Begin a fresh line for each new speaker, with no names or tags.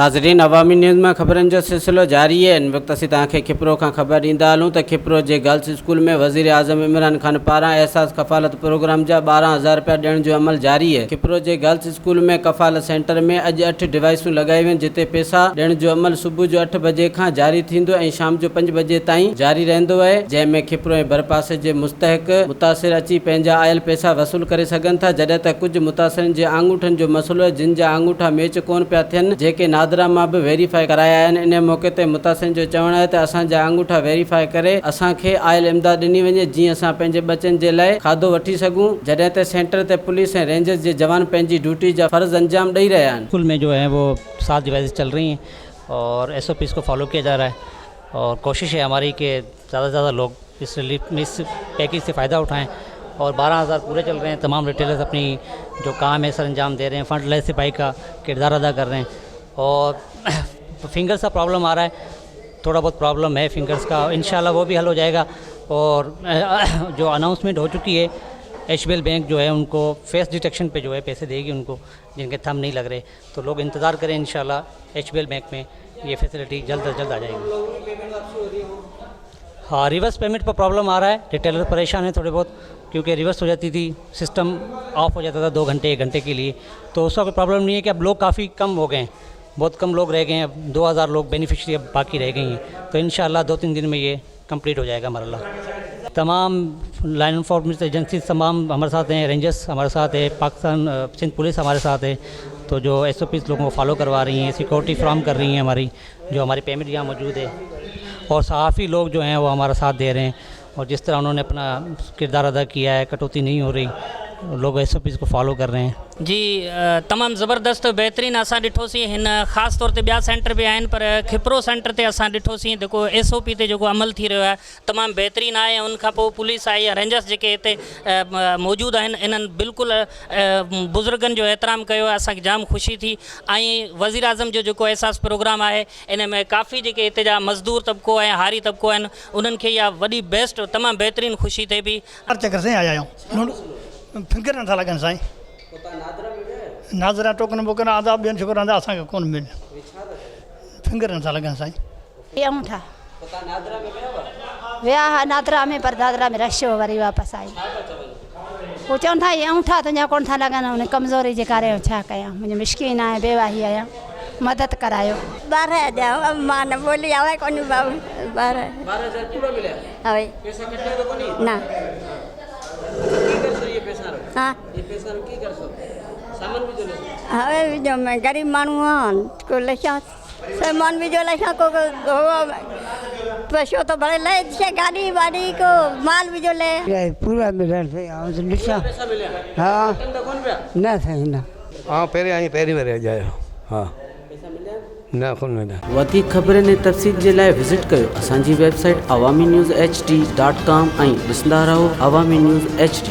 नाज़रीन, अवामी न्यूज़ में ख़बरनि जो सिलसिलो जारी है। इन वक्त असीं तव्हांखे खिपरो खां ख़बर ॾींदा हलूं त खिपरो जे गर्ल्स स्कूल में वज़ीर आज़म इमरान ख़ान पारां एहसास कफ़ालत प्रोग्राम जा 12,000 रुपया ॾियण जो अमल जारी है। खिपरो जे गर्ल्स स्कूल में कफ़ालत सेंटर में अॼु 8 डिवाइसूं लगाई वेंदियूं, जिते पैसा ॾियण जो अमल सुबुह जो 8 बजे खां जारी थींदो ऐं शाम जो 5 बजे ताईं जारी रहंदो आहे, जंहिंमें खिपरो ऐं भरपासे जे मुस्तहिक मुतासिर अची पंहिंजा आयल पैसा वसूल करे सघनि था। जॾहिं त कुझु मुतासिरनि जे आंगूठनि जो मसइलो आहे, जिन जा आंगूठा मैच कोन पिया थियनि, जेके नादरा मां बि वेरीफाई कराया आहिनि। इन मौक़े ते मुतासिरनि जो चवणु आहे त असांजा आंगूठा वेरीफाई करे असांखे आयल इमदाद ॾिनी वञे, जीअं असां पंहिंजे बचनि जे लाइ खाधो वठी सघूं। जॾहिं त सेंटर ते पुलिस ऐं रेंजर्स जे जवान पंहिंजी ड्यूटी जा फ़र्ज़ अंजाम ॾेई रहिया आहिनि।
स्कूल में जो है वो 7 डिवाइस चल रही हैं और SOPs को फॉलो किया जा रहा है और कोशिश है हमारी कि ज़्यादा से ज़्यादा लोग इस पैकेज से फ़ायदा उठाएं और 12,000 पूरे चल रहे हैं। तमाम रिटेलर्स अपनी जो काम है सर अंजाम दे रहे हैं, फ्रंट लाइन सिपाही का किरदार अदा कर रहे हैं। और फिंगर्स का प्रॉब्लम आ रहा है, थोड़ा बहुत प्रॉब्लम है फिंगर्स का, इंशाल्लाह वो भी हल हो जाएगा। और जो अनाउंसमेंट हो चुकी है, HBL बैंक जो है उनको फेस डिटेक्शन पे जो है पैसे देगी उनको जिनके थंब नहीं लग रहे, तो लोग इंतज़ार करें। इंशाल्लाह HBL बैंक में ये फैसिलिटी जल्द से जल्द आ जाएगी। हाँ, रिवर्स पेमेंट पर प्रॉब्लम आ रहा है, रिटेलर परेशान है थोड़े बहुत, क्योंकि रिवर्स हो जाती थी, सिस्टम ऑफ हो जाता था 2 घंटे 1 घंटे के लिए। तो उसका कोई प्रॉब्लम नहीं है कि अब लोग काफ़ी कम हो गए हैं, बहुत कम लोग रह गए हैं, अब 2,000 लोग बेनिफिशरी अब बाकी रह गई हैं। तो इंशाल्लाह 2-3 दिन में ये कंप्लीट हो जाएगा मरला। तमाम लाइन इन्फॉर्मेशन एजेंसी तमाम हमारे साथ हैं, रेंजर्स हमारे साथ है, पाकिस्तान सिंध पुलिस हमारे साथ है। तो जो SOPs लोगों को फॉलो करवा रही हैं, सिक्योरिटी फ्राहम कर रही हैं हमारी, जो हमारी पेमेंट यहाँ मौजूद है। और सहाफ़ी लोग जो हैं वो हमारा साथ दे रहे हैं और जिस तरह उन्होंने अपना किरदार अदा किया है, कटौती नहीं हो रही, लोग SOPs को फॉलो कर रहे हैं।
जी तमामु ज़बरदस्त बेहतरीन असां ॾिठोसीं। हिन ख़ासि तौर ते ॿिया सेंटर बि आहिनि, पर खिपरो सेंटर ते असां ॾिठोसीं जेको SOP ते जेको अमल थी रहियो आहे तमामु बहितरीनु आहे। उनखां पोइ पुलिस आहे या रेंजर्स जेके हिते मौजूदु आहिनि, इन्हनि बिल्कुलु बुज़ुर्गनि जो एहतराम कयो आहे, असांखे जाम ख़ुशी थी। ऐं वज़ीर आज़म जो जेको एहसास प्रोग्राम आहे, इन में काफ़ी जेके हिते जा मज़दूर तबिको ऐं हारी तबिको आहिनि, उन्हनि खे इहा वॾी बेस्ट तमामु बहितरीनु ख़ुशी थिए पई।
फिंगर नथा लॻनि साईं, नाज़रा टोकन वोकन आदाब ॿियनि शुक्र आंदा असांखे कोन मिले, फिंगर नथा लॻनि साईं।
अंगूठा विया हा नादरा में, पर दादरा में रश हो, वरी वापसि आई। वो चवनि था ये अंगूठा तुंहिंजा कोन था लॻनि, हुन कमज़ोरी जे करे छा कयां, मुंहिंजी मुश्किल आहे, बेवाही आहियां, मदद करायो।
12,000 मां न बोली आवे कोन बाबू,
12,000 पूरा मिला
हवे
पैसा कटे तो कोनी
ना।
ये पैसा
हाँ,
ये पैसा की कर सो सामान भी जो ले
हवे जो मैं गरीब माण्हू आहियां, को लेखा सामान भी जो लेखा को पैसो तो बड़े ले छे, गाड़ी वाड़ी को माल भी जो ले
पूरा मिलण से ॾिसां।
पैसा मिला।
हाँ
कौन पिया
न सही न।
हाँ पहिरीं पहिरीं वारे जायो। हाँ
पैसा मिला
न कोन मिलिया।
वधीक ख़बरनि ऐं तफ़सील जे लाइ विज़िट कयो असांजी वेबसाइट awamiNewsHD.com ऐं ॾिसंदा रहो अवामी न्यूज़ HD।